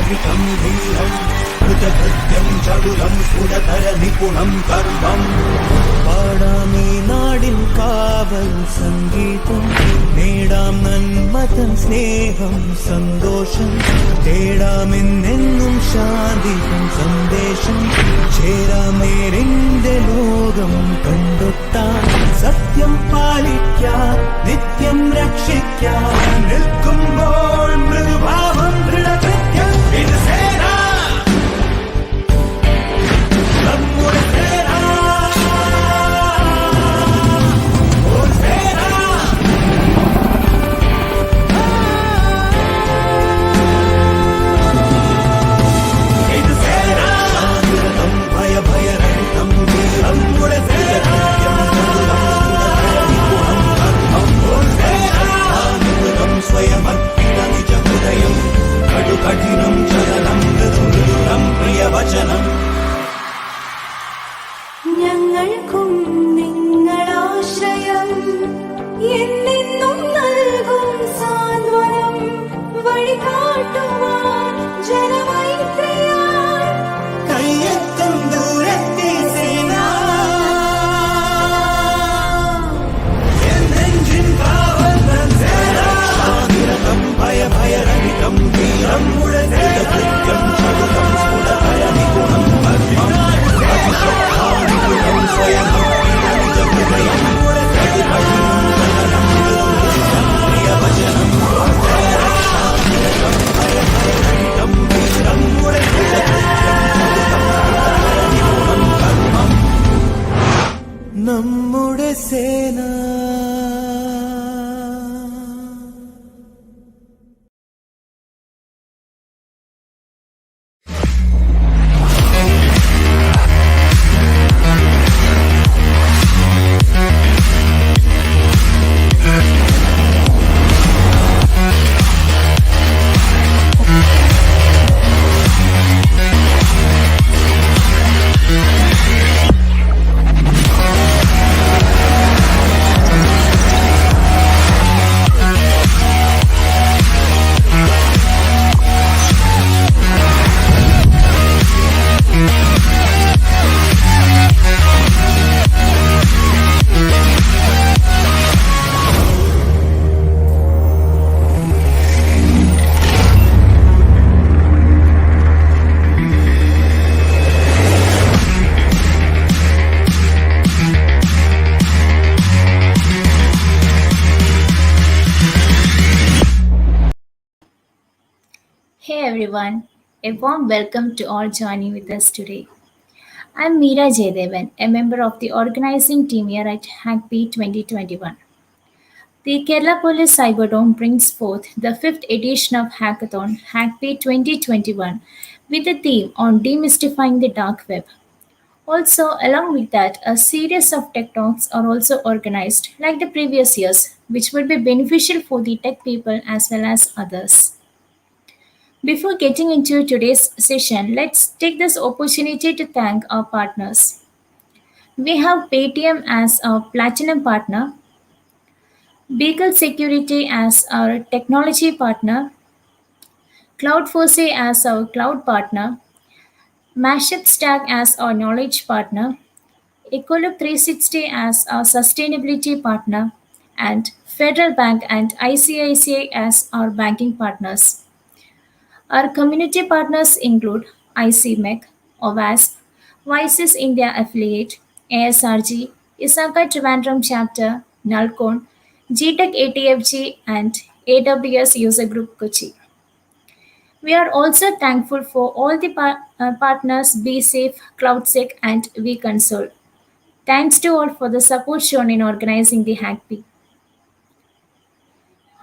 ఘటితం ధీరం కృతకృత్యం చడులం స్ఫుటతర నిపుణం కర్మం പാടാമീ നാടിൻ കാവൽ സംഗീതം നേടാം നന്മതൻ സ്നേഹം സന്തോഷം തേടാമെന്നെന്നും ശാന്തിയും സന്ദേശം ചേരാമേരെന്റെ ലോകം കണ്ടെത്താൻ സത്യം പാലിക്കാൻ നിത്യം രക്ഷിക്കാൻ നിൽക്കുമ്പോൾ മൃദുഭാവം ദൃഢകൃത്യം ഇത് സേന നമ്മുടെ സേന കഠിനം ചലനം മൃദുമൃദുരം പ്രിയവചനം ഞങ്ങൾക്കും നിങ്ങളാശ്രയം എന്നെന്നും നൽകും സാന്ത്വനം വഴികാട്ടുവാൻ ജനമൈത്രിയാൽ കയ്യെത്തും ദൂരത്തെ സേന എന്നെഞ്ചിൻ കാവൽ സേന ശാന്തിരതം ഭയഭയരഹിതം വീരം കൃത്യം ചടുലം സ്ഫുടതര നിപുണം കർമ്മം അതിശക്താനിപുണം സ്വയം നിജഹൃദയം കഠിനം ചലനം മൃദുമൃദുരം പ്രിയവചനം ശാന്തിരതം ഭയഭയരഹിതം വീരം കൃത്യം ചടുലം സ്ഫുടതര നിപുണം കർമ്മം നമ്മുടെ സേന. Hey everyone, a warm welcome to all joining with us today. I'm Meera Jaydevan, a member of the organizing team here at Hackbee 2021. The Kerala Police Cyberdome brings forth the fifth edition of Hackathon Hackbee 2021 with the theme on demystifying the dark web. Also, along with that, a series of tech talks are also organized like the previous years, which would be beneficial for the tech people as well as others. Before getting into today's session, let's take this opportunity to thank our partners. We have Paytm as our platinum partner, Beagle Security as our technology partner, Cloud4C as our cloud partner, Mashup Stack as our knowledge partner, Ecolab 360 as our sustainability partner, and Federal Bank and ICICI as our banking partners. Our community partners include ICMEC, OWASP, Vices India Affiliate, ASRG, ISACA Trivandrum Chapter, Nalcon, GTech ATFG, and AWS User Group Kochi. We are also thankful for all the partners BeSafe, CloudSec, and vConsole. Thanks to all for the support shown in organizing the Hackbee.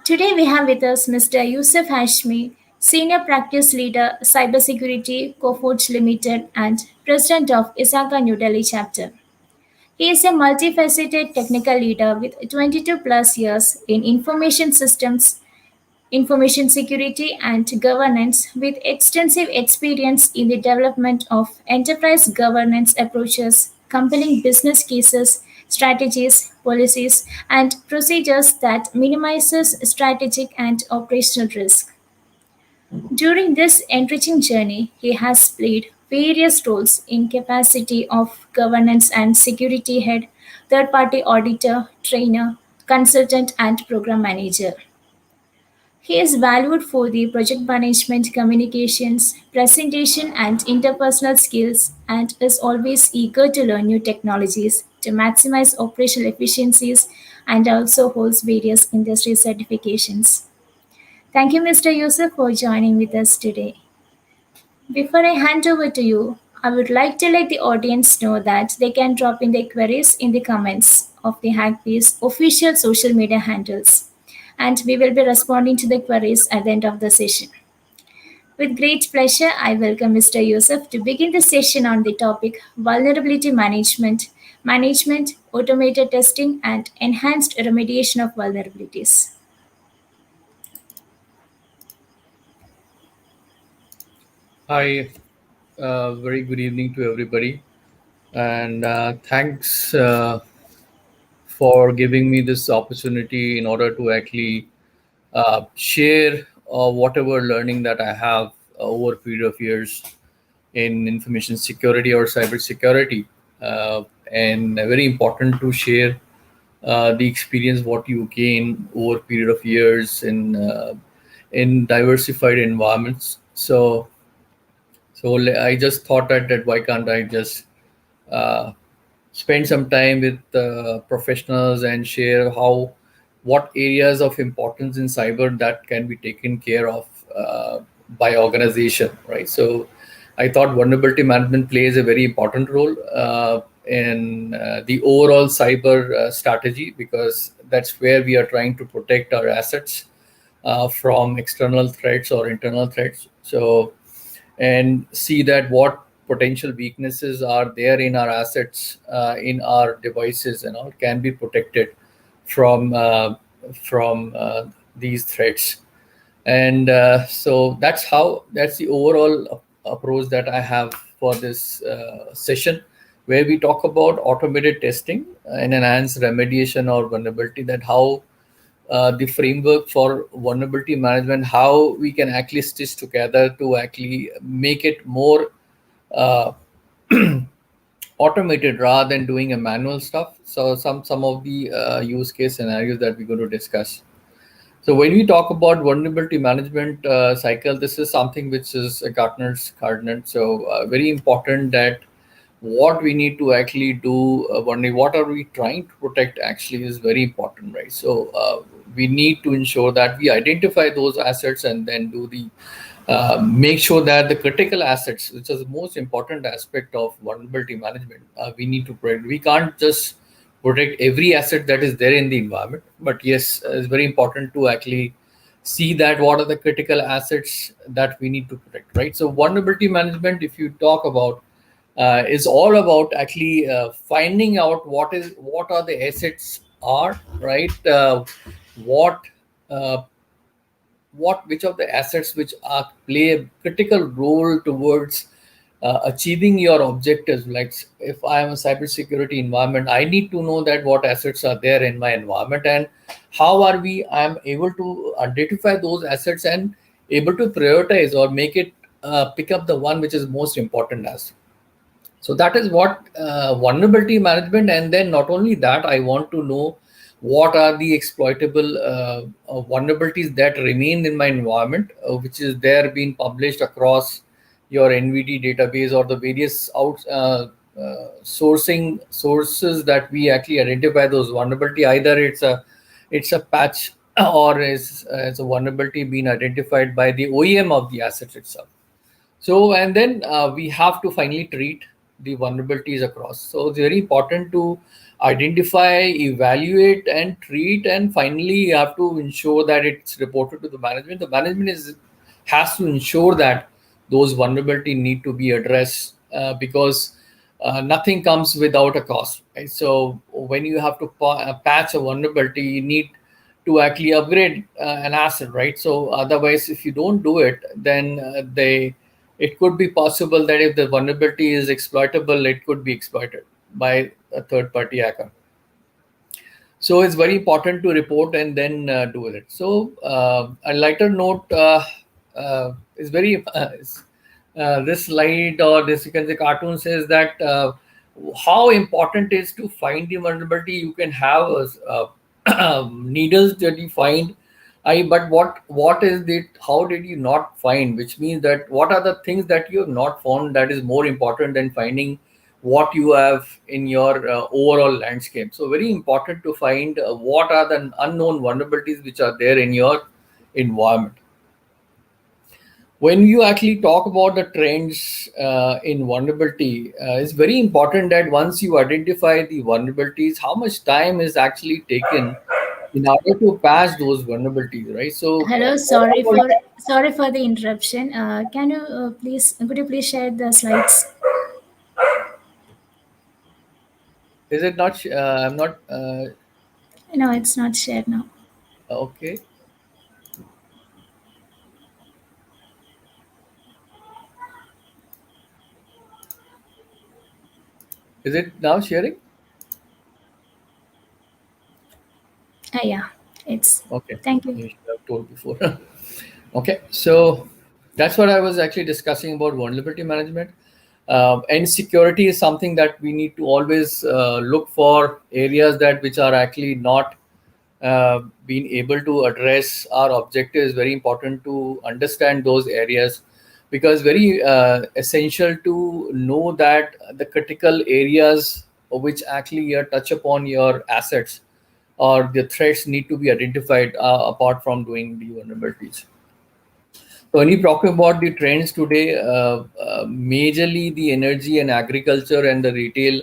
Today we have with us Mr. Yusuf Hashmi, Senior Practice Leader, Cybersecurity, Coforge Limited, and President of ISACA New Delhi Chapter. He is a multifaceted technical leader with 22 plus years in information systems, information security, and governance, with extensive experience in the development of enterprise governance approaches, compelling business cases, strategies, policies, and procedures that minimizes strategic and operational risk. During this enriching journey, he has played various roles in capacity of governance and security head, third-party auditor, trainer, consultant, and program manager. He is valued for the project management, communications, presentation, and interpersonal skills, and is always eager to learn new technologies to maximize operational efficiencies and also holds various industry certifications. Thank you, Mr. Yusuf, for joining with us today. Before I hand over to you, I would like to let the audience know that they can drop in their queries in the comments of the Hackbee's official social media handles, and we will be responding to the queries at the end of the session. With great pleasure, I welcome Mr. Yusuf to begin the session on the topic vulnerability management, automated testing, and enhanced remediation of vulnerabilities. Hi, very good evening to everybody, and thanks for giving me this opportunity in order to actually share whatever learning that I have over a period of years in information security or cybersecurity. And very important to share the experience what you gain over a period of years in diversified environments. So I just thought that why can't I just uh, spend some time with professionals and share how what areas of importance in cyber that can be taken care of by organization, right? So I thought vulnerability management plays a very important role in the overall cyber strategy, because that's where we are trying to protect our assets from external threats or internal threats. So and see that what potential weaknesses are there in our assets, in our devices, and all can be protected from these threats. And so that's the overall approach that I have for this session, where we talk about automated testing and enhanced remediation or vulnerability, that how the framework for vulnerability management, how we can actually stitch together to actually make it more uh, automated rather than doing a manual stuff. So some of the use case scenarios that we're going to discuss. So when we talk about vulnerability management cycle, this is something which is a Gartner's coordinate. So very important that what we need to actually do, what are we trying to protect actually is very important, right? So we need to ensure that we identify those assets and then do the make sure that the critical assets, which is the most important aspect of vulnerability management, we need to protect. We can't just protect every asset that is there in the environment, but yes, it's very important to actually see that what are the critical assets that we need to protect, right? So vulnerability management, if you talk about, is all about actually finding out what are the assets are, right? What uh, what which of the assets which are play a critical role towards achieving your objectives. Like if I am a cybersecurity environment, I need to know that what assets are there in my environment, and how are we I am able to identify those assets and able to prioritize or make it pick up the one which is most important as. So that is what vulnerability management. And then not only that, I want to know what are the exploitable vulnerabilities that remain in my environment, which is there being published across your NVD database or the various sourcing sources that we actually identify those vulnerability. Either it's a patch or is a vulnerability being identified by the OEM of the asset itself. So, and then we have to finally treat the vulnerabilities across. So, it's very important to identify, evaluate, and treat. And finally, you have to ensure that it's reported to the management. The management has to ensure that those vulnerabilities need to be addressed, because nothing comes without a cost. Right? So, when you have to patch a vulnerability, you need to actually upgrade an asset, right? So otherwise, if you don't do it, then it could be possible that if the vulnerability is exploitable, it could be exploited by a third party hacker. So it's very important to report and then do with it. So a lighter note, it's very this slide, or this, you can say, cartoon says that how important is to find the vulnerability. You can have needles that you find. But what is it? How did you not find? Which means that what are the things that you have not found that is more important than finding what you have in your overall landscape. So very important to find what are the unknown vulnerabilities which are there in your environment. When you actually talk about the trends in vulnerability, it's very important that once you identify the vulnerabilities, how much time is actually taken in order to patch those vulnerabilities, right? So, Hello, sorry for the interruption. Can you could you please share the slides? is it not? I'm not. No, it's not shared now. Okay. Is it now sharing? Yeah, it's. Okay. Thank you. You should have told before. Okay. So that's what I was actually discussing about vulnerability management. And security is something that we need to always look for areas that which are actually not being able to address our objectives. Very important to understand those areas, because very essential to know that the critical areas which actually touch upon your assets or the threats need to be identified apart from doing the vulnerabilities. So when you talk about the trends today, majorly the energy and agriculture and the retail,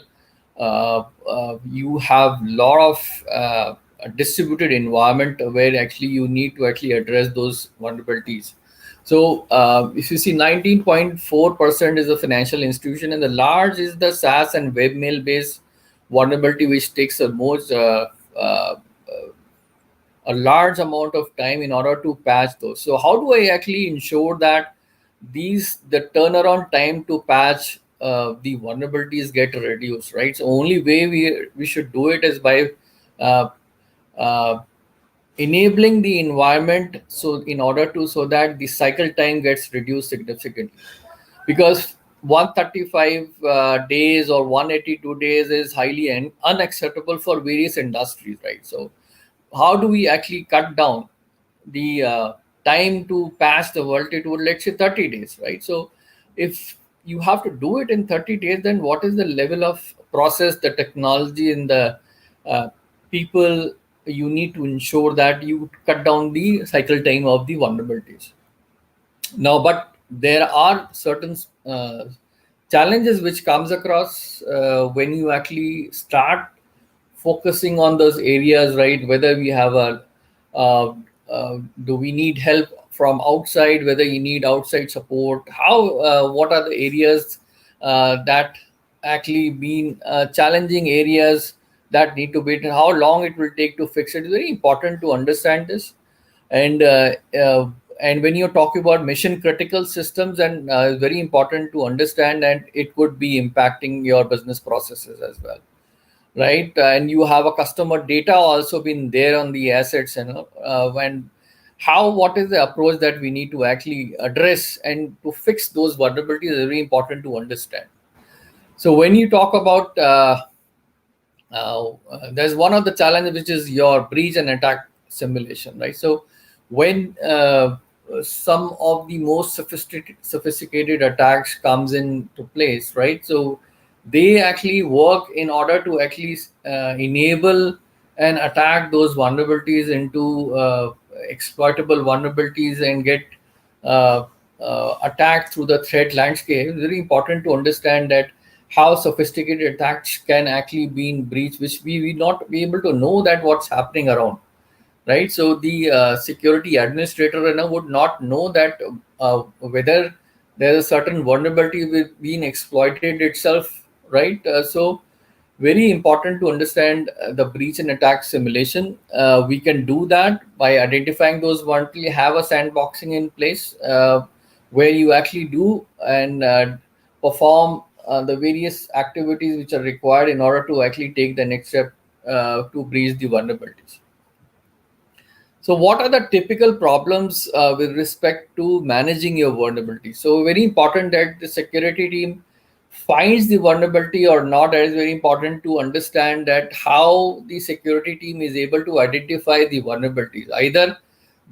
you have a lot of distributed environment where actually you need to actually address those vulnerabilities. So if you see, 19.4% is a financial institution, and the large is the SaaS and webmail based vulnerability, which takes the most uh, a large amount of time in order to patch those. So how do I actually ensure that the turnaround time to patch the vulnerabilities get reduced, right? So only way we should do it is by uh, uh, enabling the environment, so in order to, so that the cycle time gets reduced significantly, because 135 days or 182 days is highly unacceptable for various industries, right? So how do we actually cut down the time to pass the world to, let's say, 30 days, right? So if you have to do it in 30 days, then what is the level of process, the technology, and the uh, people you need to ensure that you cut down the cycle time of the vulnerabilities? Now, but there are certain challenges which comes across when you actually start focusing on those areas, right? Whether we have a uh, do we need help from outside, whether you need outside support, how what are the areas that actually been challenging areas that need to be, how long it will take to fix it. It's very important to understand this. And and when you're talking about mission critical systems, and it's very important to understand that it could be impacting your business processes as well, right? And you have a customer data also been there on the assets, when how, what is the approach that we need to actually address and to fix those vulnerabilities is very important to understand. So when you talk about there's one of the challenges which is your breach and attack simulation, right? So when some of the most sophisticated attacks comes into place, right? So they actually work in order to actually enable and attack those vulnerabilities into exploitable vulnerabilities and get uh, attacked through the threat landscape. It's very important to understand that how sophisticated attacks can actually be in breach, which we will not be able to know that what's happening around, right? So the security administrator, would not know that whether there's a certain vulnerability being exploited itself, right? So very important to understand the breach and attack simulation. We can do that by identifying those vulnerabilities, have a sandboxing in place where you actually do and perform the various activities which are required in order to actually take the next step to breach the vulnerabilities. So what are the typical problems with respect to managing your vulnerability? So very important that the security team finds the vulnerability or not. It is very important to understand that how the security team is able to identify the vulnerabilities. Either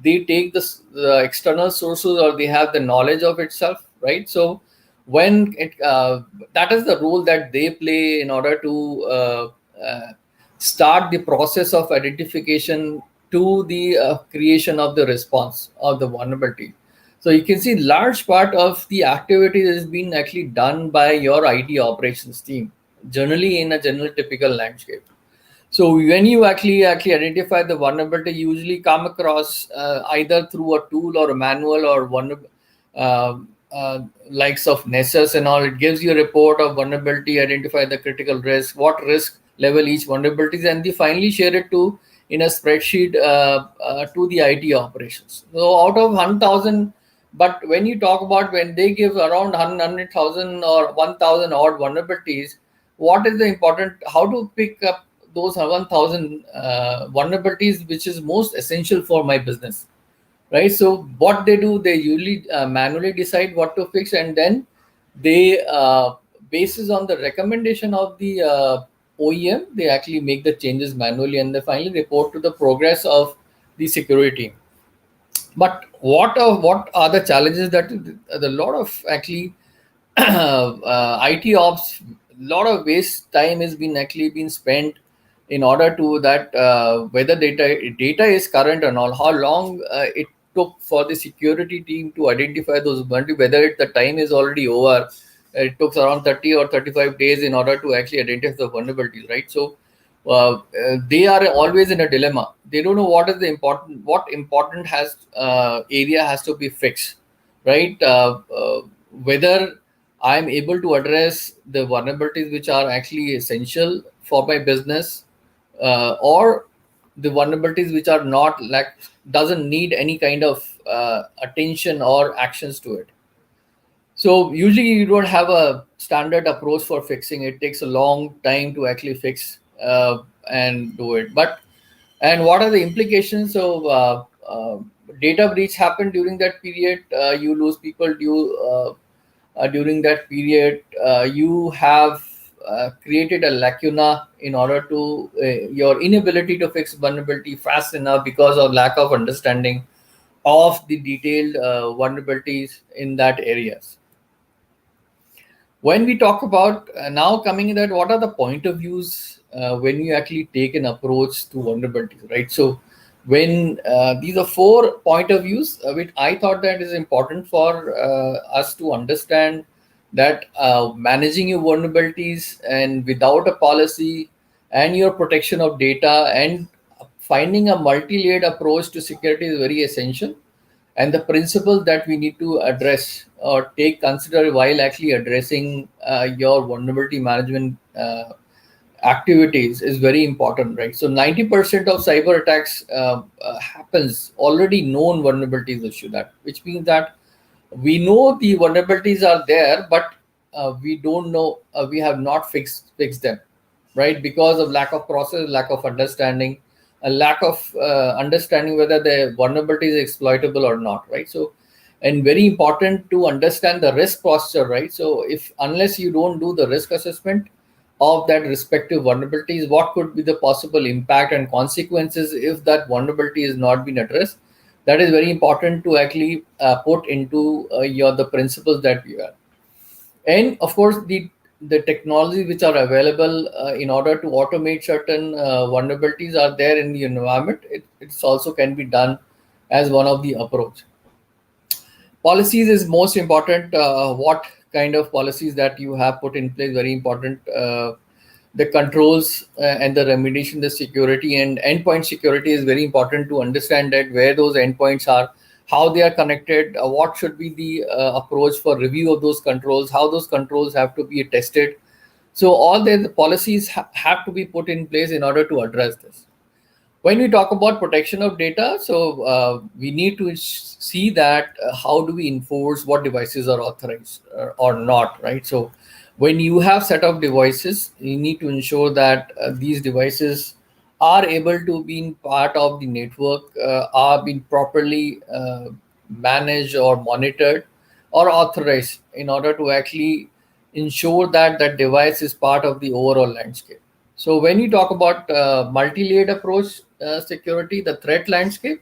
they take the external sources or they have the knowledge of itself, right? So when it that is the role that they play in order to start the process of identification to the creation of the response of the vulnerability. So you can see large part of the activity is being actually done by your IT operations team, generally in a general typical landscape. So when you actually identify the vulnerability, you usually come across either through a tool or a manual or one uh, likes of Nessus and all. It gives you a report of vulnerability, identify the critical risk, what risk level each vulnerability is, and they finally share it to in a spreadsheet to the IT operations. So out of 100,000, but when you talk about when they give around 100,000 or 1,000 odd vulnerabilities, what is the important? How to pick up those 1,000 vulnerabilities, which is most essential for my business, right? So what they do, they usually manually decide what to fix, and then they basis on the recommendation of the OEM, they actually make the changes manually, and they finally report to the progress of the security. But what are the challenges that the lot of actually IT ops, lot of waste time has been actually been spent in order to that whether data is current or not, how long it took for the security team to identify those vulnerabilities, whether the time is already over. It took around 30 or 35 days in order to actually identify the vulnerabilities, right? So they are always in a dilemma. They don't know what important has area has to be fixed, right? Whether I'm able to address the vulnerabilities which are actually essential for my business, or the vulnerabilities which are not, like, doesn't need any kind of attention or actions to it. So usually you don't have a standard approach for fixing. It takes a long time to actually fix and do it. But and what are the implications of data breach happen during that period? You lose people during that period. You have created a lacuna in order to your inability to fix vulnerability fast enough because of lack of understanding of the detailed vulnerabilities in that areas. When we talk about now coming in that, what are the point of views when you actually take an approach to vulnerabilities, right? So when these are 4 point of views which I thought that is important for us to understand, that managing your vulnerabilities and without a policy, and your protection of data, and finding a multi-layered approach to security is very essential, and the principles that we need to address or take consider while actually addressing your vulnerability management activities is very important, right? So 90% of cyber attacks happens already known vulnerabilities issue, that which means that we know the vulnerabilities are there, but we don't know, we have not fixed them, right? Because of lack of process, lack of understanding, a lack of understanding whether the vulnerability is exploitable or not, right? So and very important to understand the risk posture, right? So if unless you don't do the risk assessment of that respective vulnerabilities, what could be the possible impact and consequences if that vulnerability is not been addressed, that is very important to actually put into your the principles that we have. And of course the technologies which are available in order to automate certain vulnerabilities are there in the environment. It's also can be done as one of the approach. Policies is most important. What kind of policies that you have put in place, very important. The controls and the remediation, the security and endpoint security is very important to understand that where those endpoints are, how they are connected, what should be the approach for review of those controls, how those controls have to be tested. So all the policies have to be put in place in order to address this. When we talk about protection of data, so we need to see that how do we enforce what devices are authorized or not, right? So when you have set of devices, you need to ensure that these devices are able to be part of the network, are being properly managed or monitored or authorized in order to actually ensure that that device is part of the overall landscape. So when you talk about multi-layered approach security, the threat landscape,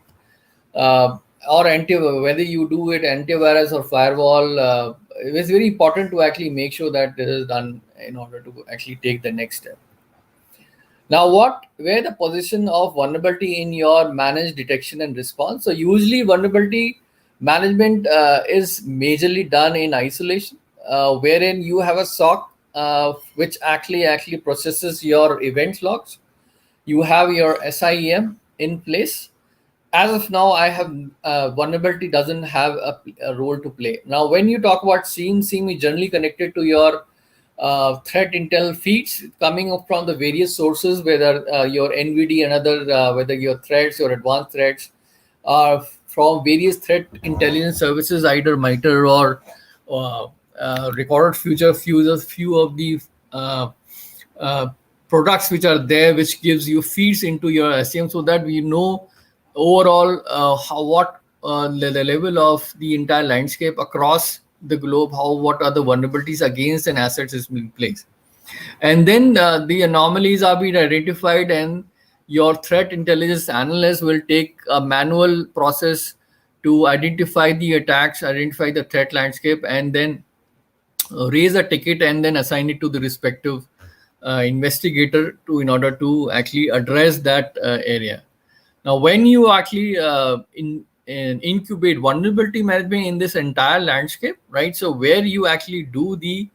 uh, or whether you do it antivirus or firewall, it is very important to actually make sure that this is done in order to actually take the next step. Now, where the position of vulnerability in your managed detection and response? So usually vulnerability management is majorly done in isolation, wherein you have a SOC which actually processes your events logs. You have your SIEM in place. As of now, I have vulnerability doesn't have a role to play. Now, when you talk about SIEM is generally connected to your threat intel feeds coming up from the various sources, whether your NVD and other, whether your threats, your advanced threats, are from various threat intelligence services, either MITRE or uh, recorded future few of the uh, uh, products which are there, which gives you feeds into your SIEM, so that we know overall what the level of the entire landscape across the globe, how what are the vulnerabilities against an assets is being placed. And then the anomalies are being identified, and your threat intelligence analyst will take a manual process to identify the attacks, identify the threat landscape, and then raise a ticket and then assign it to the respective investigator to in order to actually address that area. Now, when you actually incubate vulnerability management in this entire landscape, right? So where you actually do the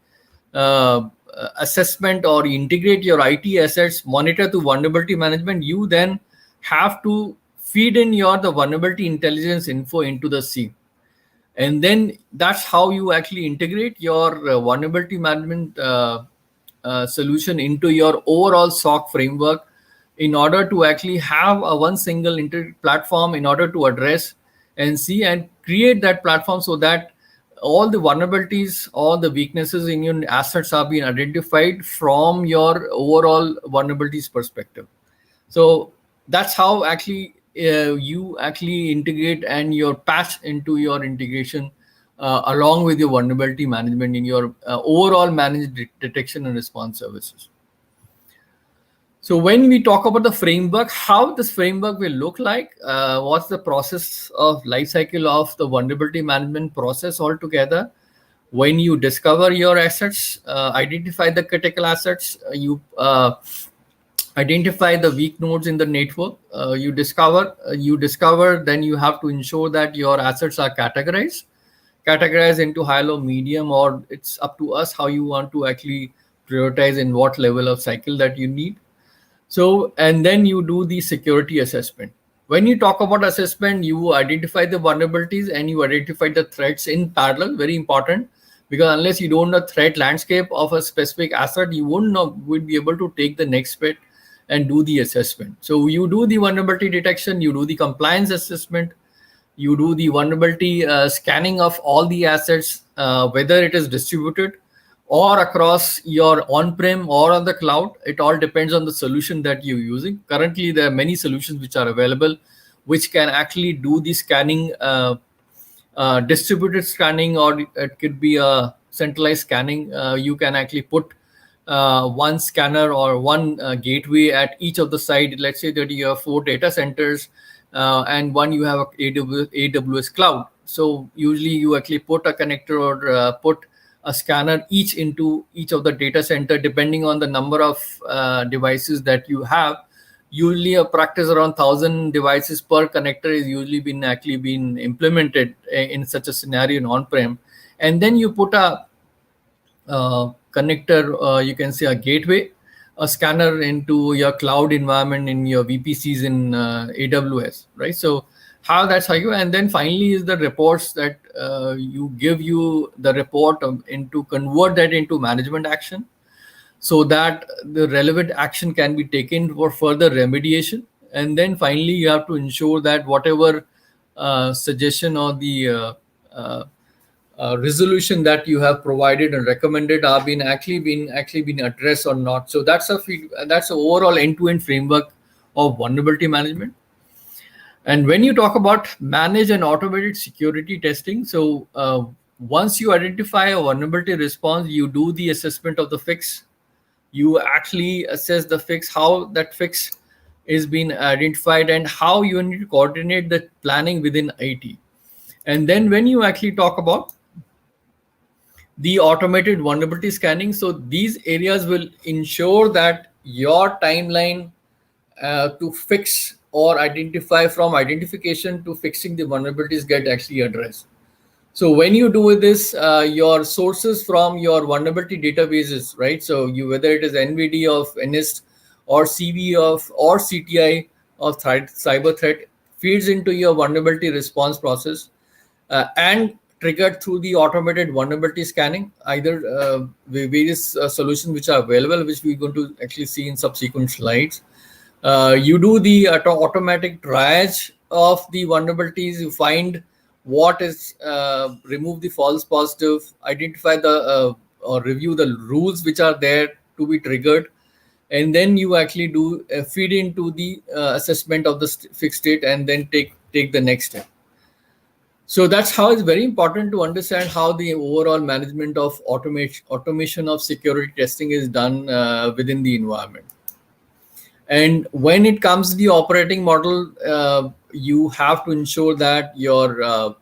assessment or integrate your IT assets, monitor to vulnerability management, you then have to feed in your the vulnerability intelligence info into the SIEM, and then that's how you actually integrate your vulnerability management solution into your overall SOC framework, in order to actually have a one single platform in order to address and see and create that platform, so that all the vulnerabilities, all the weaknesses in your assets are being identified from your overall vulnerabilities perspective. So that's how actually you actually integrate and your patch into your integration along with your vulnerability management in your overall managed detection and response services. So when we talk about the framework, how this framework will look like, what's the process of life cycle of the vulnerability management process altogether? When you discover your assets, identify the critical assets, you identify the weak nodes in the network. You discover, then you have to ensure that your assets are categorized into high, low, medium, or it's up to us how you want to actually prioritize in what level of cycle that you need. So, and then you do the security assessment. When you talk about assessment, you identify the vulnerabilities and you identify the threats in parallel. Very important, because unless you don't know the threat landscape of a specific asset, you would be able to take the next step and do the assessment. So you do the vulnerability detection, you do the compliance assessment, you do the vulnerability scanning of all the assets, whether it is distributed or across your on-prem or on the cloud. It all depends on the solution that you're using. Currently, there are many solutions which are available, which can actually do the scanning, distributed scanning, or it could be a centralized scanning. You can actually put one scanner or one gateway at each of the site. Let's say that you have 4 data centers, and one you have AWS cloud. So usually you actually put a connector or put a scanner each into each of the data center, depending on the number of devices that you have. Usually a practice around 1,000 devices per connector is usually been implemented in such a scenario in on-prem. And then you put a connector, you can say a gateway, a scanner into your cloud environment in your VPCs in AWS, right? So that's how you, and then finally is the reports that you give you the report into convert that into management action, so that the relevant action can be taken for further remediation. And then finally you have to ensure that whatever suggestion or the resolution that you have provided and recommended are been actually been addressed or not. So that's a overall end-to-end framework of vulnerability management. And when you talk about manage and automated security testing, so once you identify a vulnerability response, you do the assessment of the fix. You actually assess the fix, how that fix is being identified, and how you need to coordinate the planning within IT. And then when you actually talk about the automated vulnerability scanning, so these areas will ensure that your timeline to fix or identify, from identification to fixing the vulnerabilities, get actually addressed. So when you do this, your sources from your vulnerability databases, right? So you, whether it is NVD of NIST or CV of or CTI of cyber threat, feeds into your vulnerability response process and triggered through the automated vulnerability scanning, either various solutions which are available, which we're going to actually see in subsequent slides. You do the automatic triage of the vulnerabilities. You find what is, remove the false positive, identify the or review the rules which are there to be triggered, and then you actually do feed into the assessment of the fixed state, and then take the next step. So that's how it's very important to understand how the overall management of automation of security testing is done within the environment. And when it comes to the operating model, you have to ensure that your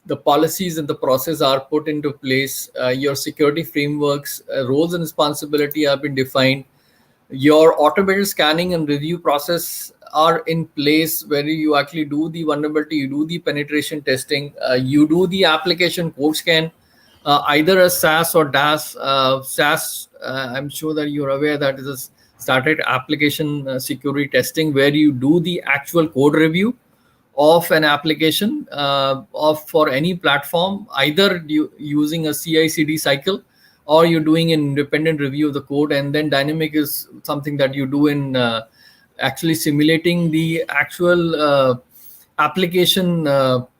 the policies and the process are put into place. Your security frameworks, roles and responsibility have been defined. Your automated scanning and review process are in place, where you actually do the vulnerability, you do the penetration testing, you do the application code scan, either a SaaS or DAS. SaaS, I'm sure that you're aware that it is started application security testing, where you do the actual code review of an application of for any platform, either using a CI/CD cycle, or you're doing an independent review of the code. And then dynamic is something that you do in actually simulating the actual application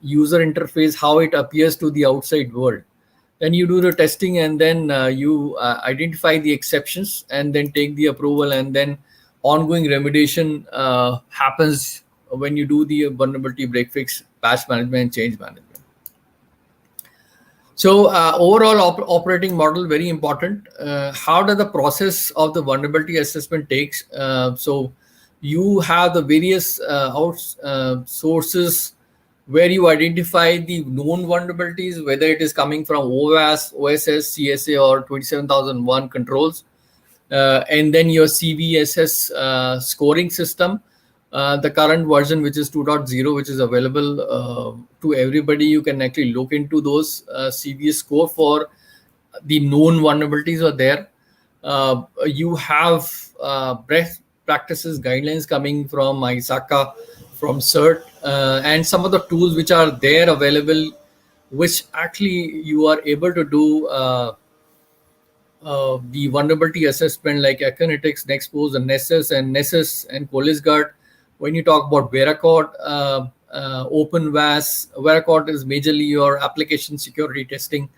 user interface, how it appears to the outside world. Then you do the testing, and then you identify the exceptions, and then take the approval, and then ongoing remediation happens when you do the vulnerability break fix, patch management, and change management. So overall operating model, very important. How does the process of the vulnerability assessment takes? So you have the various sources where you identify the known vulnerabilities, whether it is coming from OWASP, OSS, CSA, or 27001 controls. And then your CVSS scoring system, the current version, which is 2.0, which is available to everybody. You can actually look into those CVS score for the known vulnerabilities are there. You have best practices guidelines coming from ISACA, from CERT, and some of the tools which are there available, which actually you are able to do the vulnerability assessment, like Aconetics, Nexpose, and Nessus and ColisGuard. When you talk about Veracode, OpenVAS, Veracode is majorly your application security testing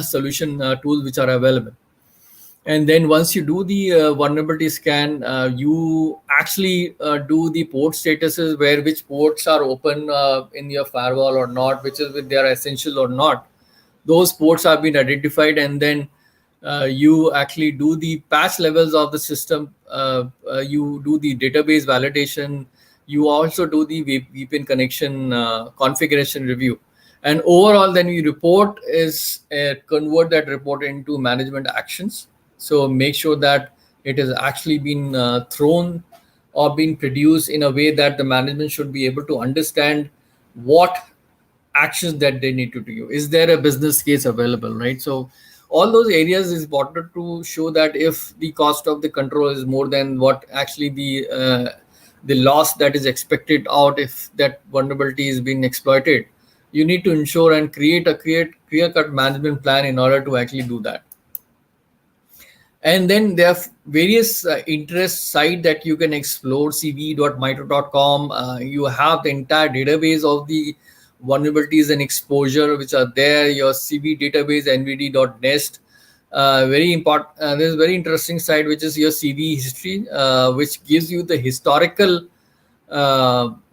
solution tools which are available. And then once you do the vulnerability scan, you actually do the port statuses, where which ports are open in your firewall or not, which is if they are essential or not. Those ports have been identified, and then you actually do the patch levels of the system. You do the database validation. You also do the VPN connection configuration review. And overall, then we report is convert that report into management actions. So make sure that it has actually been thrown or been produced in a way that the management should be able to understand what actions that they need to do. Is there a business case available, right? So all those areas is important to show that if the cost of the control is more than what actually the loss that is expected out, if that vulnerability is being exploited, you need to ensure and create a clear-cut management plan in order to actually do that. And then there are various interest site that you can explore, cv.mito.com. You have the entire database of the vulnerabilities and exposure which are there, your CV database, nvd.nest. very important. There's a very interesting side, which is your CV history, which gives you the historical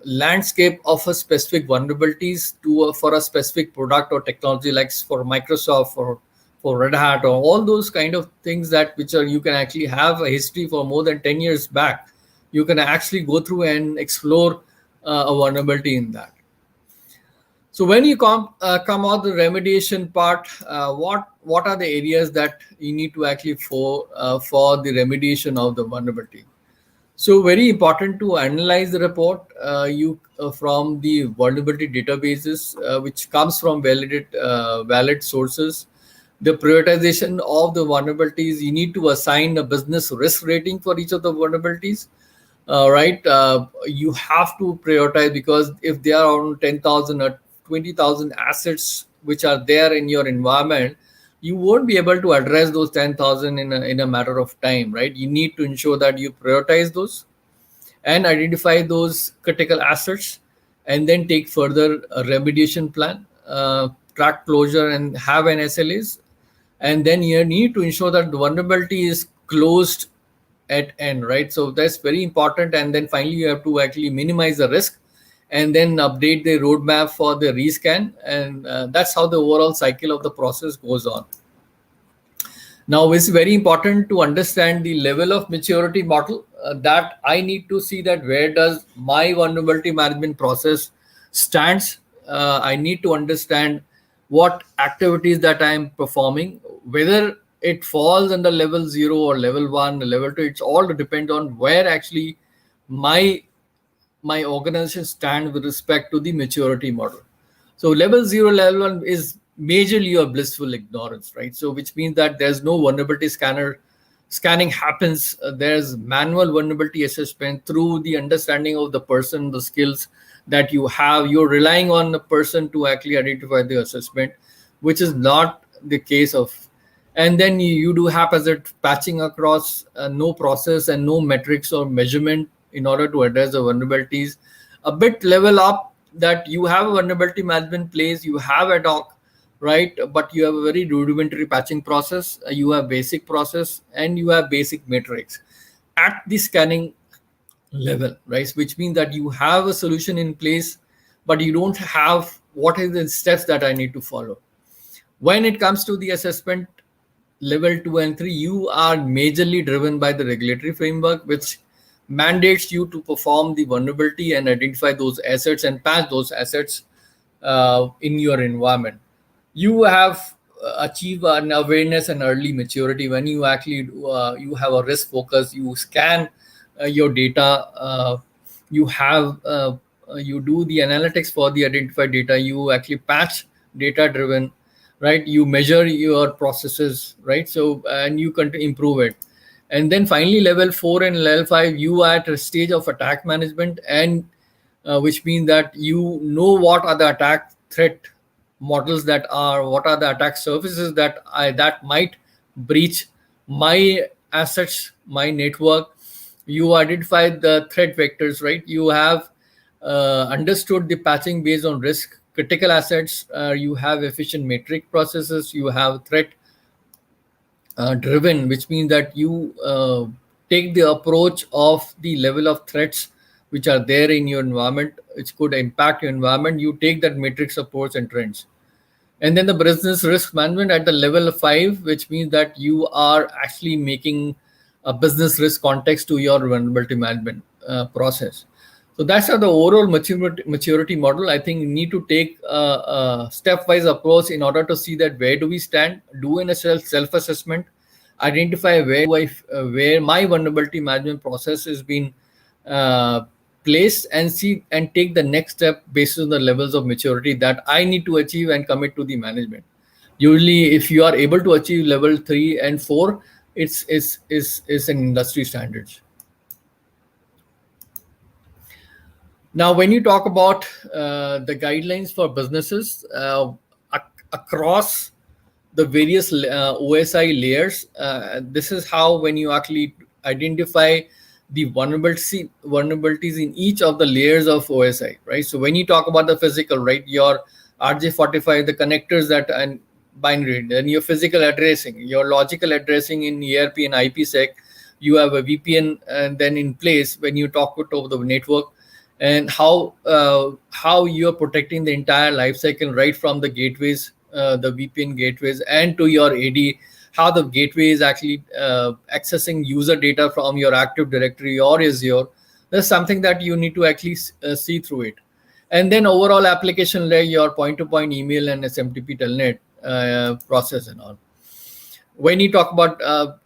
landscape of a specific vulnerabilities for a specific product or technology, like for Microsoft or for Red Hat, or all those kind of things that which are you can actually have a history for more than 10 years back. You can actually go through and explore a vulnerability in that. So when you come out the remediation part, what are the areas that you need to actually for the remediation of the vulnerability? So very important to analyze the report from the vulnerability databases, which comes from valid sources. The prioritization of the vulnerabilities, you need to assign a business risk rating for each of the vulnerabilities. Right, you have to prioritize, because if there are around 10,000 or 20,000 assets which are there in your environment, you won't be able to address those 10,000 in a matter of time, right? You need to ensure that you prioritize those and identify those critical assets, and then take further a remediation plan, track closure, and have an SLAs. And then you need to ensure that the vulnerability is closed at end, right? So that's very important. And then finally, you have to actually minimize the risk, and then update the roadmap for the rescan. And that's how the overall cycle of the process goes on. Now, it's very important to understand the level of maturity model, that I need to see that where does my vulnerability management process stands. I need to understand what activities that I am performing, whether it falls under level 0 or level 1, level 2. It's all depend on where actually my organization stand with respect to the maturity model. So level 0, level 1 is majorly a blissful ignorance, right? So which means that there's no vulnerability scanning happens. There's manual vulnerability assessment through the understanding of the person, the skills that you have. You're relying on the person to actually identify the assessment, which is not the case of. And then you do haphazard patching across, no process and no metrics or measurement in order to address the vulnerabilities. A bit level up, that you have a vulnerability management place, you have ad hoc, right? But you have a very rudimentary patching process, you have basic process, and you have basic metrics at the scanning level, right? Which means that you have a solution in place, but you don't have what is the steps that I need to follow. When it comes to the assessment level 2 and 3, you are majorly driven by the regulatory framework, which mandates you to perform the vulnerability and identify those assets and patch those assets in your environment. You have achieved an awareness and early maturity when you actually you have a risk focus. You scan your data. You do the analytics for the identified data. You actually patch data driven, right? You measure your processes, right? So and you can improve it. And then finally, level 4 and level 5, you are at a stage of attack management, and which means that you know what are the attack threat models, that are what are the attack surfaces that might breach my assets, my network. You identify the threat vectors, right? You have understood the patching based on risk critical assets. You have efficient metric processes. You have threat driven, which means that you take the approach of the level of threats which are there in your environment, which could impact your environment. You take that matrix approach and trends. And then the business risk management at the level 5, which means that you are actually making a business risk context to your vulnerability management process. So that's how the overall maturity model. I think you need to take a stepwise approach in order to see that where do we stand, do an self-assessment, identify where my vulnerability management process is being placed, and see and take the next step based on the levels of maturity that I need to achieve and commit to the management. Usually, if you are able to achieve level 3 and 4, it's an industry standards. Now, when you talk about the guidelines for businesses across the various OSI layers, this is how when you actually identify the vulnerabilities in each of the layers of OSI, right? So when you talk about the physical, right, your RJ45, the connectors that and binary. Then your physical addressing, your logical addressing in ERP and IPsec, you have a VPN and then in place when you talk over the network, and how you are protecting the entire life cycle right from the gateways, the VPN gateways, and to your AD, how the gateway is actually accessing user data from your Active Directory or Azure. That's something that you need to actually see through it. And then overall application layer, your point-to-point email and SMTP telnet process and all. When you talk about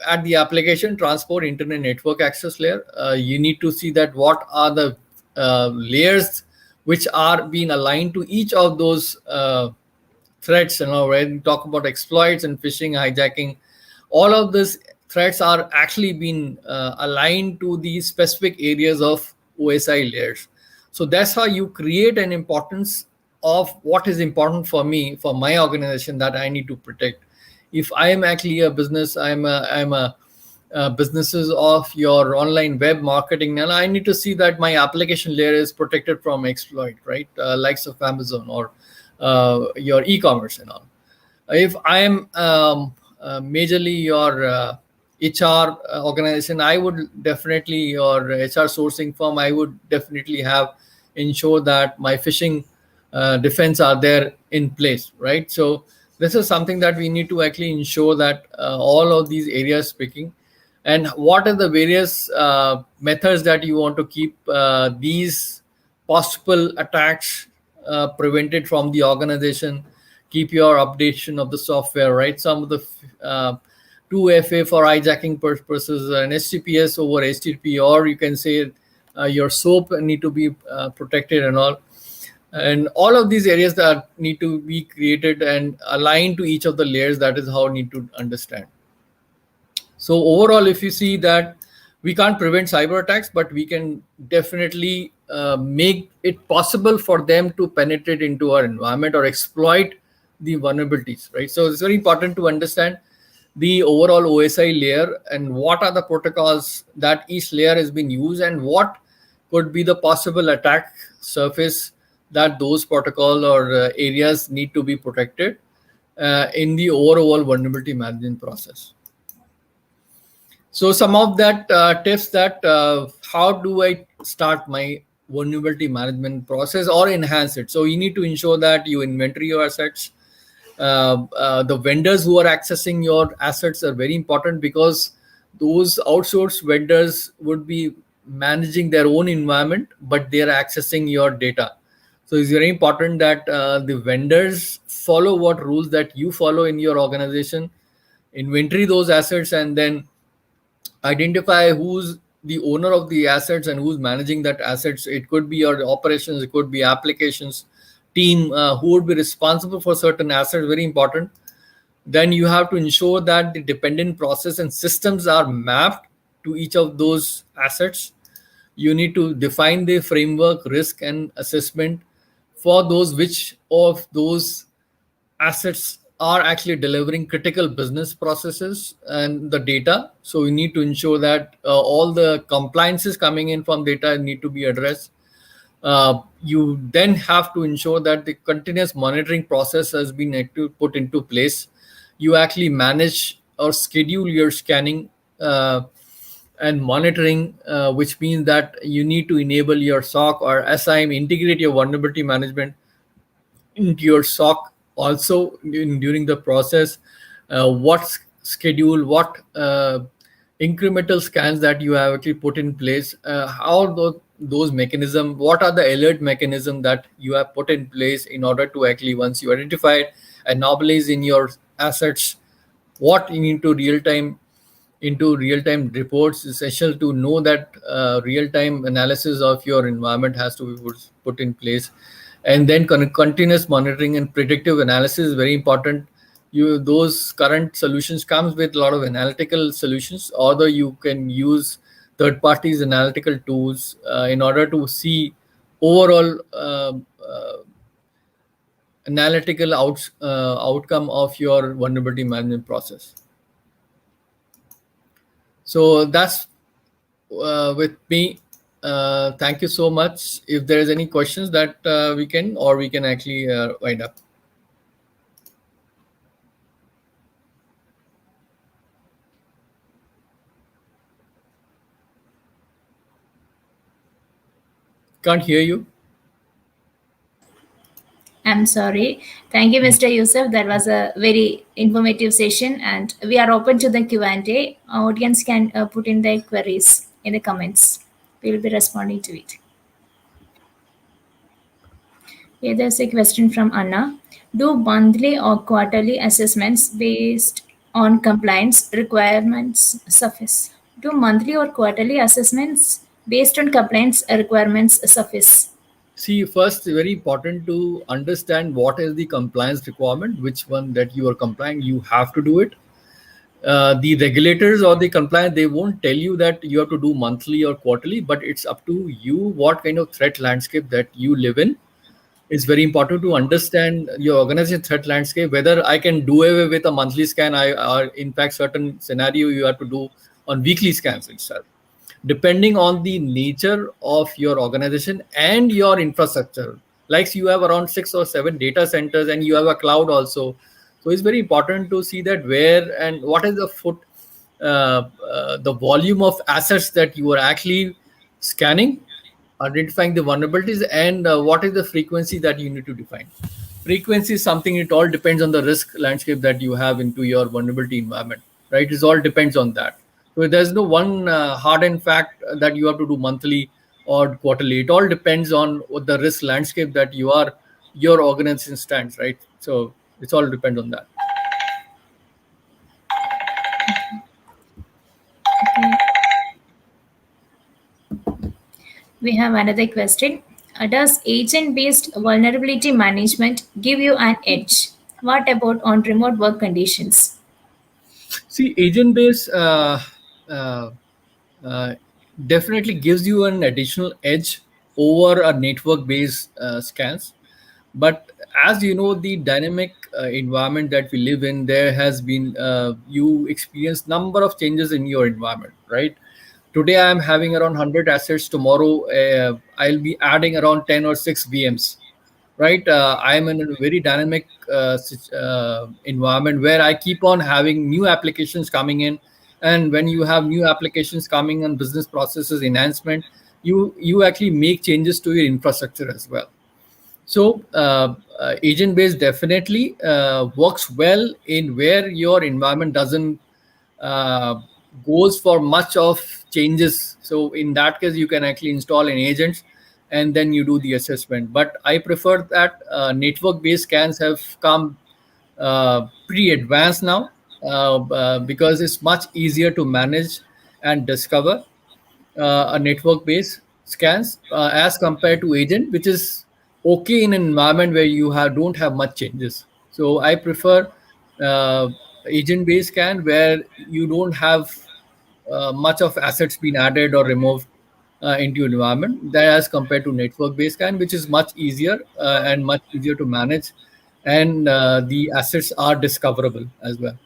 at the application transport internet network access layer, you need to see that what are the layers which are being aligned to each of those threats. When you talk about exploits and phishing, hijacking, all of these threats are actually being aligned to the specific areas of OSI layers. So that's how you create an importance of what is important for me, for my organization, that I need to protect. If I am actually a business, I'm a businesses of your online web marketing, and I need to see that my application layer is protected from exploit, right? Likes of Amazon or your e-commerce and all. If I am majorly your HR organization, I would definitely, your HR sourcing firm, I would definitely have ensure that my phishing defense are there in place, right? So this is something that we need to actually ensure that all of these areas speaking. And what are the various methods that you want to keep these possible attacks prevented from the organization? Keep your updation of the software, right? Some of the 2FA for hijacking purposes, an HTTPS over HTTP, or you can say your SOAP need to be protected and all. And all of these areas that need to be created and aligned to each of the layers, that is how we need to understand. So overall, if you see that we can't prevent cyber attacks, but we can definitely make it possible for them to penetrate into our environment or exploit the vulnerabilities, right? So it's very important to understand the overall OSI layer and what are the protocols that each layer has been used, and what could be the possible attack surface that those protocol or areas need to be protected in the overall vulnerability management process. So some of that tips that how do I start my vulnerability management process or enhance it? So you need to ensure that you inventory your assets. The vendors who are accessing your assets are very important, because those outsourced vendors would be managing their own environment, but they are accessing your data. So it's very important that the vendors follow what rules that you follow in your organization, inventory those assets, and then identify who's the owner of the assets and who's managing that assets. It could be your operations, it could be applications team who would be responsible for certain assets, very important. Then you have to ensure that the dependent process and systems are mapped to each of those assets. You need to define the framework, risk and assessment for those, which of those assets are actually delivering critical business processes and the data. So we need to ensure that all the compliances coming in from data need to be addressed. You then have to ensure that the continuous monitoring process has been put into place. You actually manage or schedule your scanning and monitoring, which means that you need to enable your SOC or SIEM, integrate your vulnerability management into your SOC also during the process. What schedule, what incremental scans that you have actually put in place, how those mechanisms, what are the alert mechanism that you have put in place in order to actually, once you identify anomalies in your assets, what you need to real-time reports. Essential to know that real-time analysis of your environment has to be put in place. And then continuous monitoring and predictive analysis is very important. Those current solutions comes with a lot of analytical solutions, although you can use third parties analytical tools in order to see overall analytical outcome of your vulnerability management process. So that's with me. Thank you so much. If there is any questions that we can actually wind up. Can't hear you. I'm sorry. Thank you, Mr. Yusuf. That was a very informative session, and we are open to the Q&A. Our audience can put in their queries in the comments. We will be responding to it. Here, there's a question from Anna. Do monthly or quarterly assessments based on compliance requirements suffice? Do monthly or quarterly assessments based on compliance requirements suffice? See, first, very important to understand what is the compliance requirement, which one that you are complying, you have to do it. The regulators or the compliance, they won't tell you that you have to do monthly or quarterly, but it's up to you what kind of threat landscape that you live in. It's very important to understand your organization threat landscape, whether I can do away with a monthly scan, or in fact certain scenario you have to do on weekly scans itself, depending on the nature of your organization and your infrastructure. Like you have around 6 or 7 data centers and you have a cloud also. So it's very important to see that where and what is the volume of assets that you are actually scanning, identifying the vulnerabilities, and what is the frequency that you need to define. Frequency is something, it all depends on the risk landscape that you have into your vulnerability environment, right? It all depends on that. So there's no one hard and fact that you have to do monthly or quarterly. It all depends on what the risk landscape that your organization stands, right? So it's all depends on that. Okay. We have another question. Does agent-based vulnerability management give you an edge? What about on remote work conditions? See, agent based uh, uh, definitely gives you an additional edge over a network based scans. But as you know, the dynamic environment that we live in, there has been you experience number of changes in your environment, right? Today I am having around 100 assets. Tomorrow I'll be adding around 10 or 6 VMs, right? I am in a very dynamic environment where I keep on having new applications coming in. And when you have new applications coming and business processes enhancement, you actually make changes to your infrastructure as well. So agent based definitely works well in where your environment doesn't uh, goes for much of changes. So in that case, you can actually install an agent and then you do the assessment. But I prefer that network based scans have come pretty advanced now, because it's much easier to manage and discover a network based scans as compared to agent, which is okay in an environment where you don't have much changes. So I prefer uh, agent based scan where you don't have much of assets being added or removed into your environment, that as compared to network based scan, which is much easier and much easier to manage, and the assets are discoverable as well.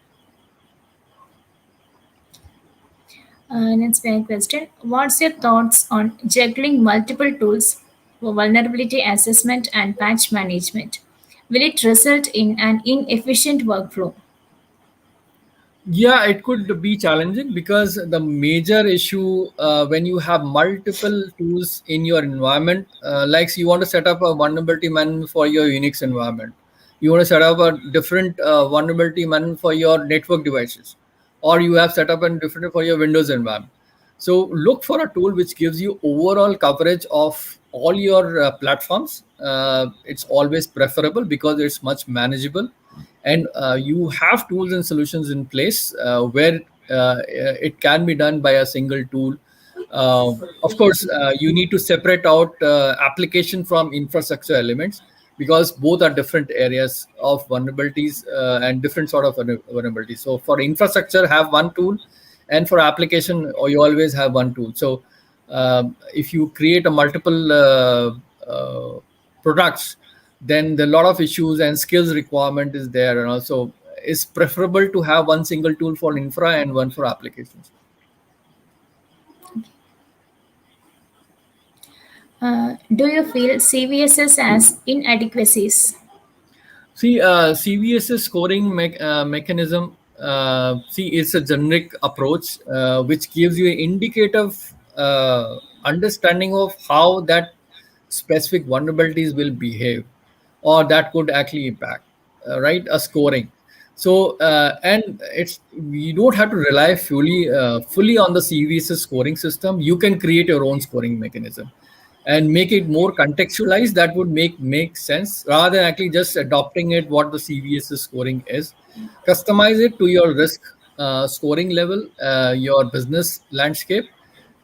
Next question. What's your thoughts on juggling multiple tools for vulnerability assessment and patch management? Will it result in an inefficient workflow? Yeah, it could be challenging because the major issue when you have multiple tools in your environment, like you want to set up a vulnerability management for your Unix environment, you want to set up a different vulnerability management for your network devices, or you have set up a different for your Windows environment. So look for a tool which gives you overall coverage of all your platforms. It's always preferable because it's much manageable, and you have tools and solutions in place where it can be done by a single tool. Of course, you need to separate out application from infrastructure elements, because both are different areas of vulnerabilities and different sort of vulnerabilities. So for infrastructure, have one tool, and for application, or you always have one tool. So if you create a multiple products, then the lot of issues and skills requirement is there, and also it's preferable to have one single tool for infra and one for applications. Do you feel CVSS as inadequacies? See, CVSS scoring mechanism, see, it's a generic approach which gives you an indicative understanding of how that specific vulnerabilities will behave, or that could actually impact, right? A scoring. So, and it's you don't have to rely fully on the CVS's scoring system. You can create your own scoring mechanism and make it more contextualized. That would make sense rather than actually just adopting it what the CVS's scoring is. Customize it to your risk scoring level, your business landscape.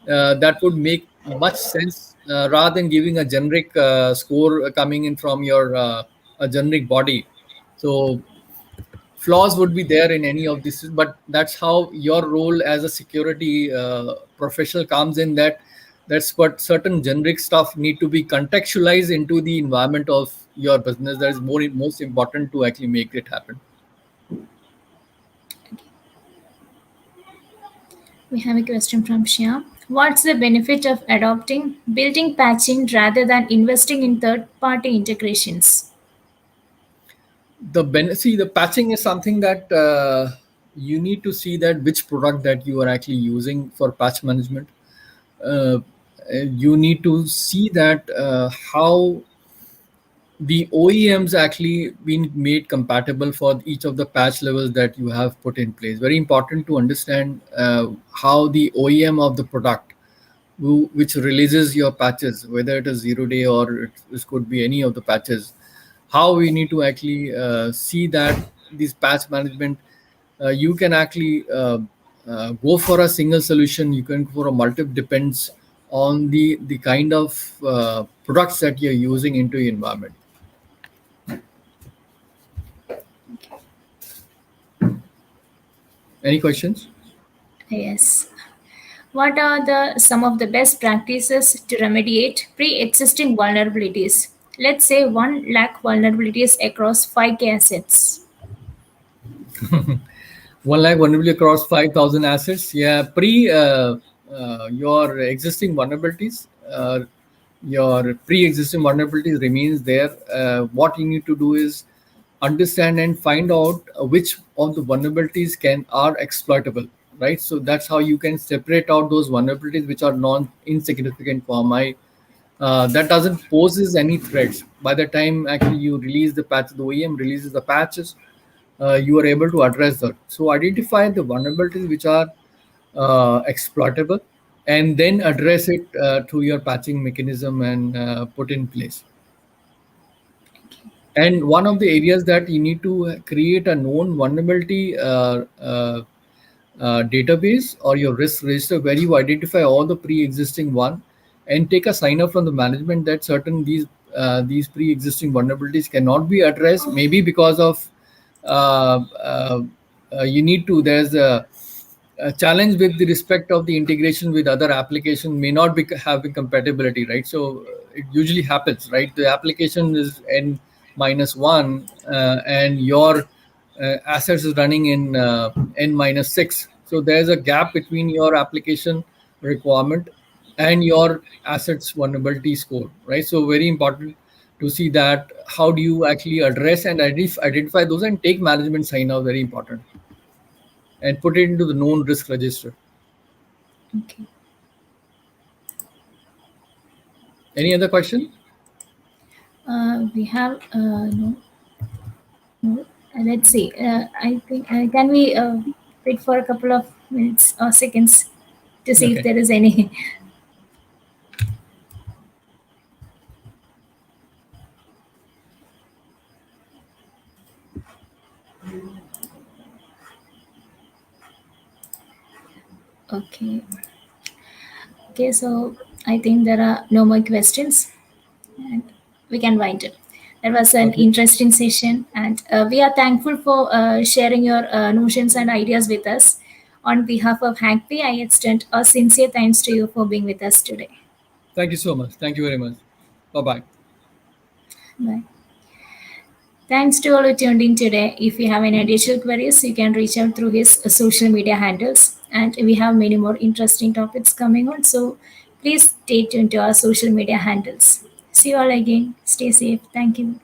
That would make much sense rather than giving a generic score coming in from your a generic body. So flaws would be there in any of this, but that's how your role as a security professional comes in. That's what certain generic stuff need to be contextualized into the environment of your business. That is most important to actually make it happen. We have a question from Shyam. What's the benefit of adopting building patching rather than investing in third-party integrations? See, the patching is something that you need to see that which product that you are actually using for patch management. uh, you need to see that how the OEMs actually been made compatible for each of the patch levels that you have put in place. Very important to understand how the OEM of the product which releases your patches, whether it is 0 day or it could be any of the patches, how we need to actually see that this patch management, you can actually go for a single solution, you can go for a multiple, depends on the kind of products that you're using into your environment. Any questions? Yes. What are the some of the best practices to remediate pre-existing vulnerabilities? Let's say 1 lakh vulnerabilities across 5K assets. 1 lakh vulnerability across 5,000 assets. Yeah, your existing vulnerabilities, your pre-existing vulnerabilities remains there. What you need to do is understand and find out which of the vulnerabilities are exploitable, right? So that's how you can separate out those vulnerabilities which are non-insignificant for my that doesn't poses any threats. By the time actually you release the patch, the OEM releases the patches, you are able to address that. So identify the vulnerabilities which are exploitable, and then address it through your patching mechanism and put in place. And one of the areas that you need to create a known vulnerability database or your risk register where you identify all the pre-existing one, and take a sign up from the management that certain these pre-existing vulnerabilities cannot be addressed, maybe because of uh, uh, you need to there's a challenge with the respect of the integration with other application may not be having compatibility, right? So it usually happens, right? The application is n minus one, and your assets is running in n minus six. So there's a gap between your application requirement and your assets vulnerability score, right? So very important to see that how do you actually address and identify those and take management sign off, very important, and put it into the known risk register. Okay. Any other question? We have no, no. Let's see. I think can we wait for a couple of minutes or seconds to see if Okay. there is any. Okay. Okay. So I think there are no more questions, and we can wind it. That was an Okay. interesting session, and we are thankful for sharing your notions and ideas with us. On behalf of Hackpay, I extend a sincere thanks to you for being with us today. Thank you so much. Thank you very much. Bye bye. Bye. Thanks to all who tuned in today. If you have any additional queries, you can reach out through his social media handles. And we have many more interesting topics coming on. So please stay tuned to our social media handles. See you all again. Stay safe. Thank you.